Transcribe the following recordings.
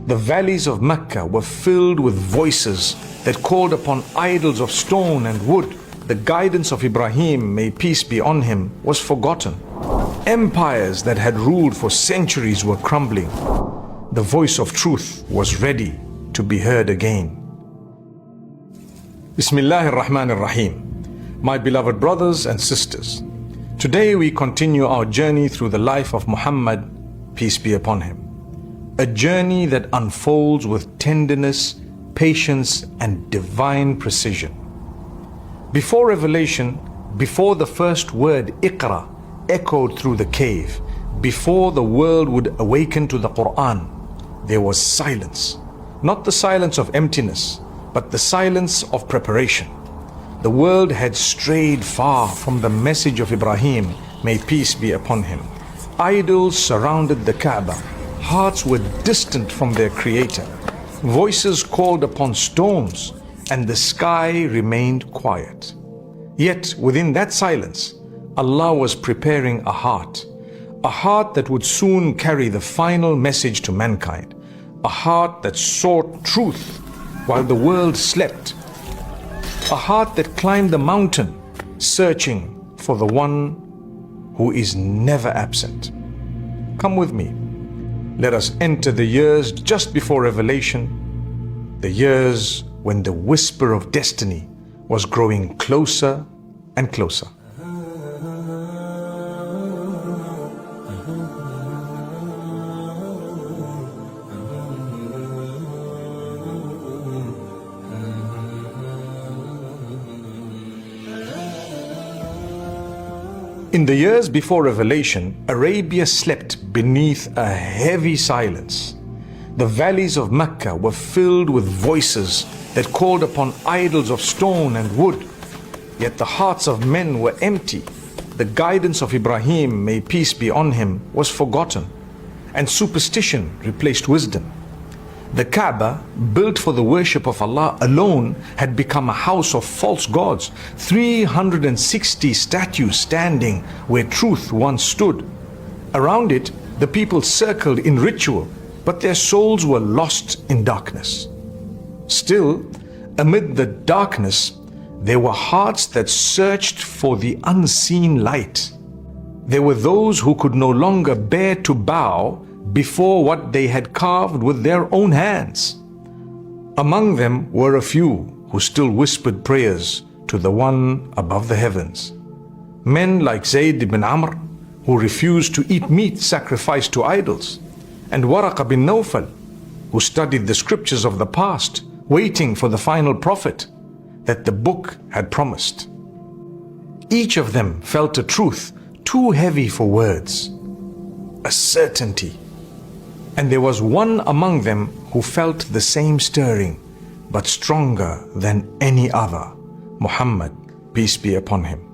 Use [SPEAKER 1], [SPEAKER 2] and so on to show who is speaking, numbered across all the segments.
[SPEAKER 1] The valleys of Mecca were filled with voices that called upon idols of stone and wood. The guidance of Ibrahim, may peace be on him, was forgotten. Empires that had ruled for centuries were crumbling. The voice of truth was ready to be heard again. Bismillahir Rahmanir Rahim. My beloved brothers and sisters, today we continue our journey through the life of Muhammad, peace be upon him. A journey that unfolds with tenderness, patience, and divine precision. Before revelation, before the first word Iqra echoed through the cave, before the world would awaken to the Quran, there was silence. Not the silence of emptiness, but the silence of preparation. The world had strayed far from the message of Ibrahim, may peace be upon him. Idols surrounded the Kaaba. Hearts were distant from their creator. Voices called upon stones, and the sky remained quiet. Yet within that silence, Allah was preparing a heart that would soon carry the final message to mankind, a heart that sought truth while the world slept, a heart that climbed the mountain, searching for the one who is never absent. Come with me. Let us enter the years just before revelation, the years when the whisper of destiny was growing closer and closer. In the years before revelation, Arabia slept beneath a heavy silence. The valleys of Mecca were filled with voices that called upon idols of stone and wood. Yet the hearts of men were empty. The guidance of Ibrahim, may peace be on him, was forgotten, and superstition replaced wisdom. The Kaaba, built for the worship of Allah alone, had become a house of false gods. 360 statues standing where truth once stood. Around it, the people circled in ritual, but their souls were lost in darkness. Still, amid the darkness, there were hearts that searched for the unseen light. There were those who could no longer bear to bow before what they had carved with their own hands. Among them were a few who still whispered prayers to the one above the heavens. Men like Zayd ibn Amr, who refused to eat meat sacrificed to idols, and Waraqa bin Nawfal, who studied the scriptures of the past, waiting for the final prophet that the book had promised. Each of them felt a truth too heavy for words, a certainty. And there was one among them who felt the same stirring, but stronger than any other, Muhammad, peace be upon him.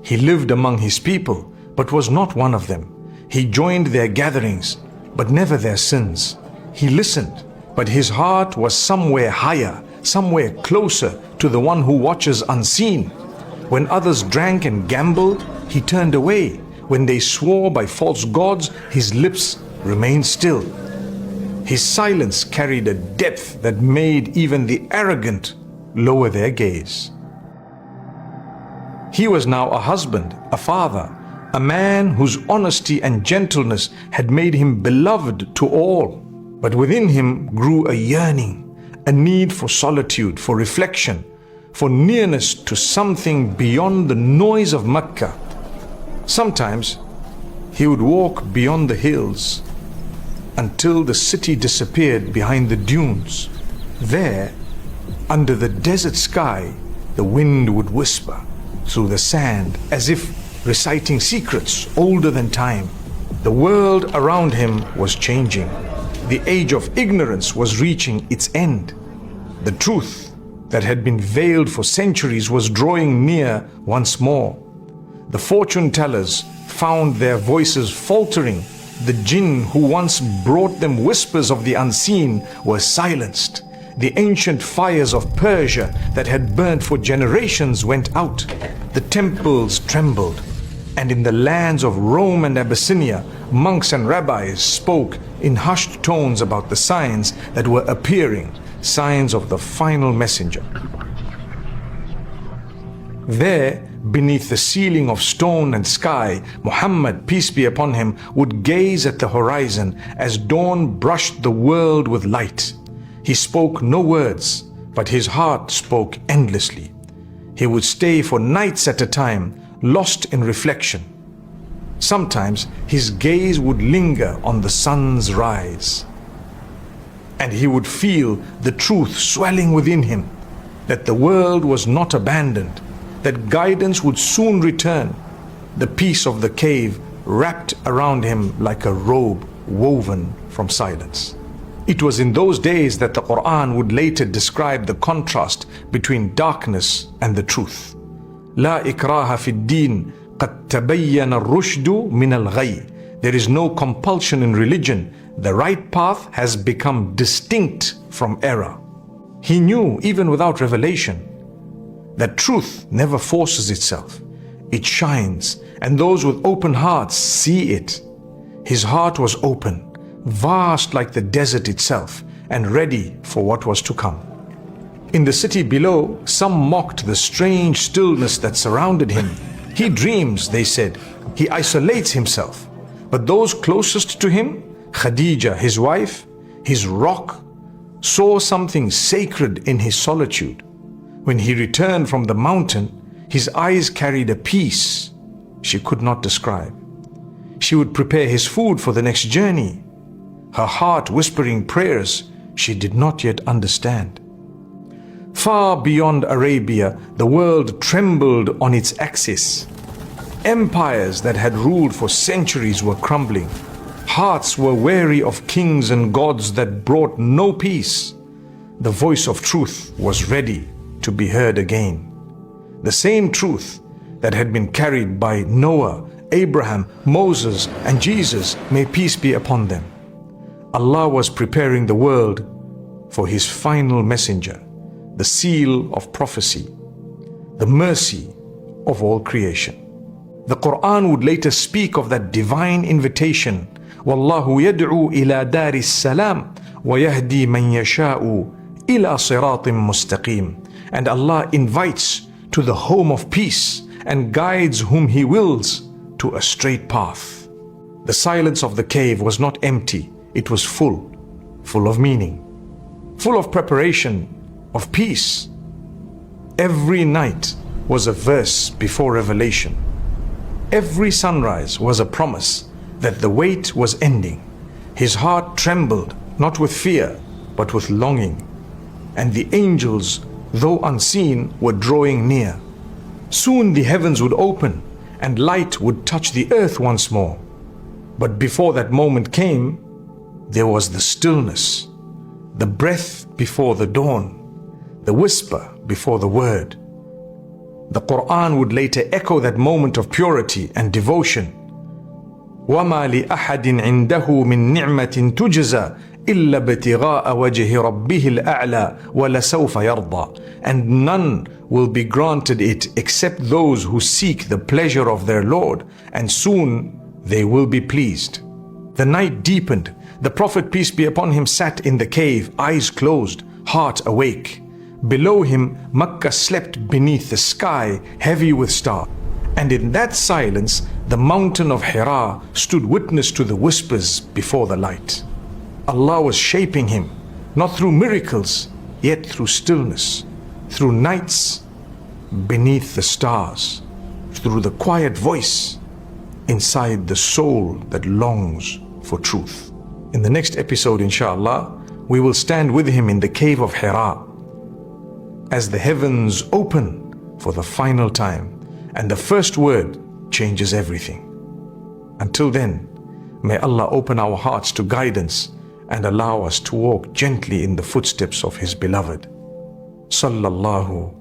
[SPEAKER 1] He lived among his people, but was not one of them. He joined their gatherings, but never their sins. He listened, but his heart was somewhere higher, somewhere closer to the one who watches unseen. When others drank and gambled, he turned away. When they swore by false gods, his lips remained still. His silence carried a depth that made even the arrogant lower their gaze. He was now a husband, a father, a man whose honesty and gentleness had made him beloved to all. But within him grew a yearning, a need for solitude, for reflection, for nearness to something beyond the noise of Mecca. Sometimes he would walk beyond the hills until the city disappeared behind the dunes. There, under the desert sky, the wind would whisper through the sand as if reciting secrets older than time. The world around him was changing. The age of ignorance was reaching its end. The truth that had been veiled for centuries was drawing near once more. The fortune tellers found their voices faltering. The jinn who once brought them whispers of the unseen were silenced. The ancient fires of Persia that had burned for generations went out. The temples trembled. And in the lands of Rome and Abyssinia, monks and rabbis spoke in hushed tones about the signs that were appearing, signs of the final messenger. There, beneath the ceiling of stone and sky, Muhammad, peace be upon him, would gaze at the horizon as dawn brushed the world with light. He spoke no words, but his heart spoke endlessly. He would stay for nights at a time, lost in reflection. Sometimes his gaze would linger on the sun's rise, and he would feel the truth swelling within him, that the world was not abandoned, that guidance would soon return. The peace of the cave wrapped around him like a robe woven from silence. It was in those days that the Quran would later describe the contrast between darkness and the truth. لا إكراه في الدين قد تبين الرشد من الغي. There is no compulsion in religion. The right path has become distinct from error. He knew, even without revelation, that truth never forces itself. It shines, and those with open hearts see it. His heart was open, vast like the desert itself, and ready for what was to come. In the city below, some mocked the strange stillness that surrounded him. He dreams, they said. He isolates himself. But those closest to him, Khadija, his wife, his rock, saw something sacred in his solitude. When he returned from the mountain, his eyes carried a peace she could not describe. She would prepare his food for the next journey, her heart whispering prayers she did not yet understand. Far beyond Arabia, the world trembled on its axis. Empires that had ruled for centuries were crumbling. Hearts were weary of kings and gods that brought no peace. The voice of truth was ready to be heard again. The same truth that had been carried by Noah, Abraham, Moses, and Jesus, may peace be upon them. Allah was preparing the world for his final messenger, the seal of prophecy, the mercy of all creation. The Quran would later speak of that divine invitation, وَاللَّهُ يَدْعُو إِلَى دَارِ السَّلَامِ وَيَهْدِي مَنْ يَشَاءُ إِلَى صِرَاطٍ مُسْتَقِيمٍ. And Allah invites to the home of peace and guides whom He wills to a straight path. The silence of the cave was not empty, it was full of meaning, full of preparation, of peace. Every night was a verse before revelation. Every sunrise was a promise that the wait was ending. His heart trembled, not with fear, but with longing. And the angels, though unseen, were drawing near. Soon the heavens would open, and light would touch the earth once more. But before that moment came, there was the stillness, the breath before the dawn, the whisper before the word. The Quran would later echo that moment of purity and devotion. وَمَا لِأَحَدٍ عِنْدَهُ مِنْ نِعْمَةٍ تُجْزَى إِلَّا ابْتِغَاءَ وَجْهِ رَبِّهِ الْأَعْلَى وَلَسَوْفَ يَرْضَى. And none will be granted it except those who seek the pleasure of their Lord, and soon they will be pleased. The night deepened. The Prophet, peace be upon him, sat in the cave, eyes closed, heart awake. Below him, Makkah slept beneath the sky, heavy with stars. And in that silence, the mountain of Hira stood witness to the whispers before the light. Allah was shaping him, not through miracles, yet through stillness, through nights beneath the stars, through the quiet voice inside the soul that longs for truth. In the next episode, inshallah, we will stand with him in the cave of Hira as the heavens open for the final time, and the first word changes everything. Until then, may Allah open our hearts to guidance and allow us to walk gently in the footsteps of His beloved. Sallallahu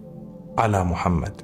[SPEAKER 1] ala Muhammad.